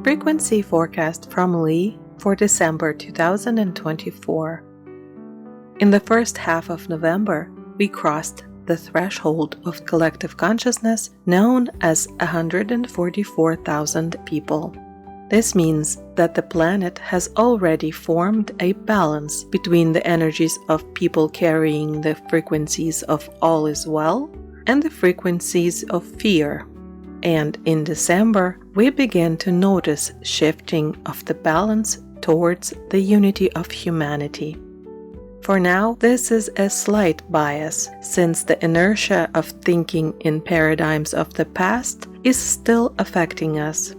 Frequency forecast from Lee for December 2024. In the first half of November, we crossed the threshold of collective consciousness known as 144,000 people. This means that the planet has already formed a balance between the energies of people carrying the frequencies of all is well and the frequencies of fear. And in December, we begin to notice shifting of the balance towards the unity of humanity. For now, this is a slight bias, since the inertia of thinking in paradigms of the past is still affecting us.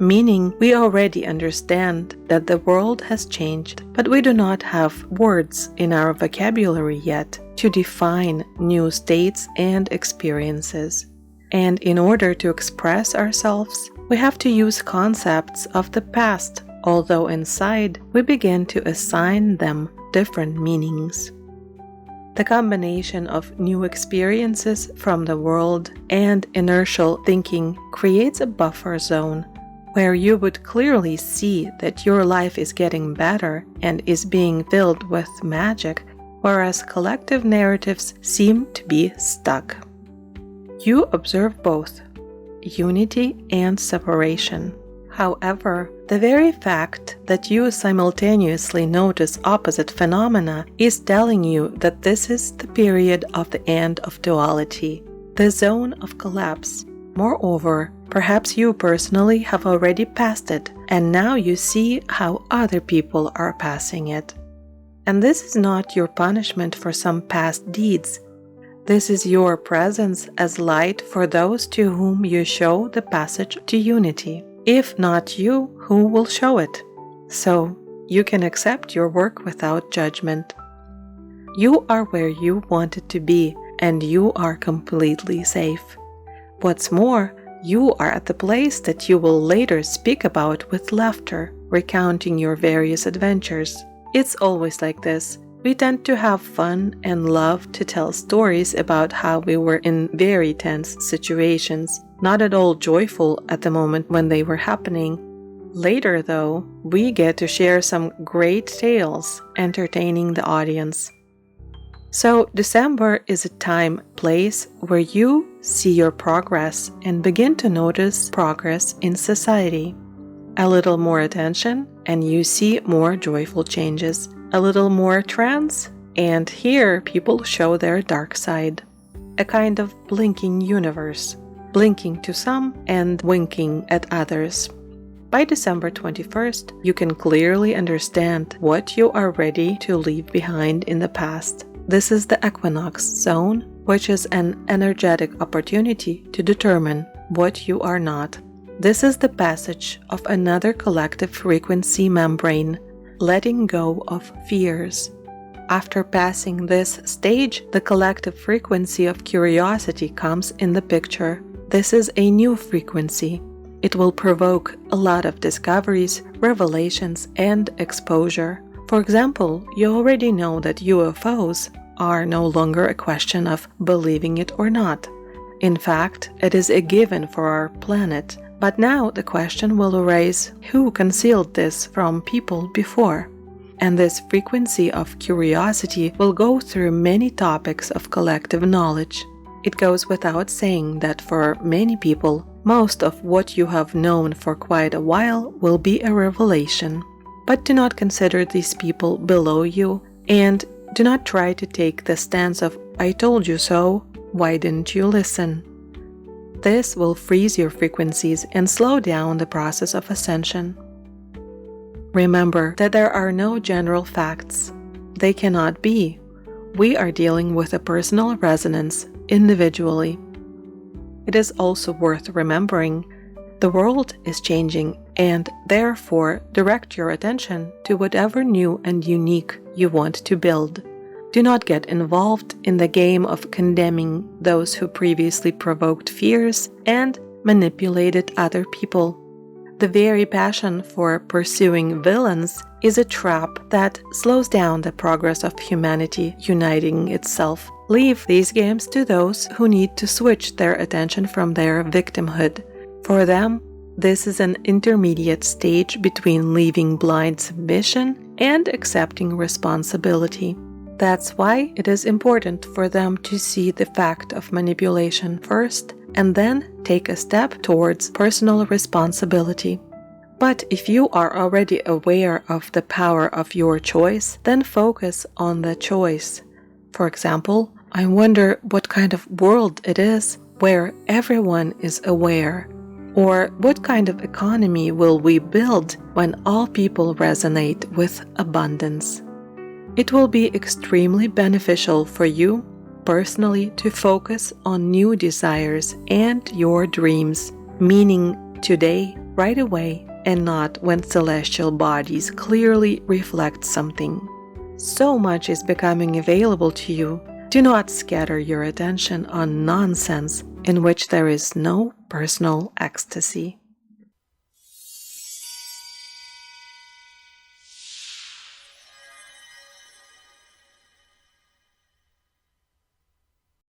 Meaning, we already understand that the world has changed, but we do not have words in our vocabulary yet to define new states and experiences. And in order to express ourselves, we have to use concepts of the past, although inside we begin to assign them different meanings. The combination of new experiences from the world and inertial thinking creates a buffer zone where you would clearly see that your life is getting better and is being filled with magic, whereas collective narratives seem to be stuck. You observe both unity and separation. However, the very fact that you simultaneously notice opposite phenomena is telling you that this is the period of the end of duality, the zone of collapse. Moreover, perhaps you personally have already passed it, and now you see how other people are passing it. And this is not your punishment for some past deeds. This is your presence as light for those to whom you show the passage to unity. If not you, who will show it? So, you can accept your work without judgment. You are where you wanted to be, and you are completely safe. What's more, you are at the place that you will later speak about with laughter, recounting your various adventures. It's always like this. We tend to have fun and love to tell stories about how we were in very tense situations, not at all joyful at the moment when they were happening. Later, though, we get to share some great tales, entertaining the audience. So, December is a time, place where you see your progress and begin to notice progress in society. A little more attention, and you see more joyful changes. A little more trance, and here people show their dark side. A kind of blinking universe, blinking to some and winking at others. By December 21st, you can clearly understand what you are ready to leave behind in the past. This is the equinox zone, which is an energetic opportunity to determine what you are not. This is the passage of another collective frequency membrane, letting go of fears. After passing this stage, the collective frequency of curiosity comes in the picture. This is a new frequency. It will provoke a lot of discoveries, revelations, and exposure. For example, you already know that UFOs are no longer a question of believing it or not. In fact, it is a given for our planet. But now the question will arise, who concealed this from people before? And this frequency of curiosity will go through many topics of collective knowledge. It goes without saying that for many people, most of what you have known for quite a while will be a revelation. But do not consider these people below you, and do not try to take the stance of, "I told you so, why didn't you listen?" This will freeze your frequencies and slow down the process of ascension. Remember that there are no general facts. They cannot be. We are dealing with a personal resonance, individually. It is also worth remembering the world is changing, and therefore direct your attention to whatever new and unique you want to build. Do not get involved in the game of condemning those who previously provoked fears and manipulated other people. The very passion for pursuing villains is a trap that slows down the progress of humanity uniting itself. Leave these games to those who need to switch their attention from their victimhood. For them, This is an intermediate stage between leaving blind submission and accepting responsibility. That's why it is important for them to see the fact of manipulation first and then take a step towards personal responsibility. But if you are already aware of the power of your choice, then focus on the choice. For example, I wonder what kind of world it is where everyone is aware. Or what kind of economy will we build when all people resonate with abundance? It will be extremely beneficial for you personally to focus on new desires and your dreams, meaning today, right away, and not when celestial bodies clearly reflect something. So much is becoming available to you. Do not scatter your attention on nonsense in which there is no personal ecstasy.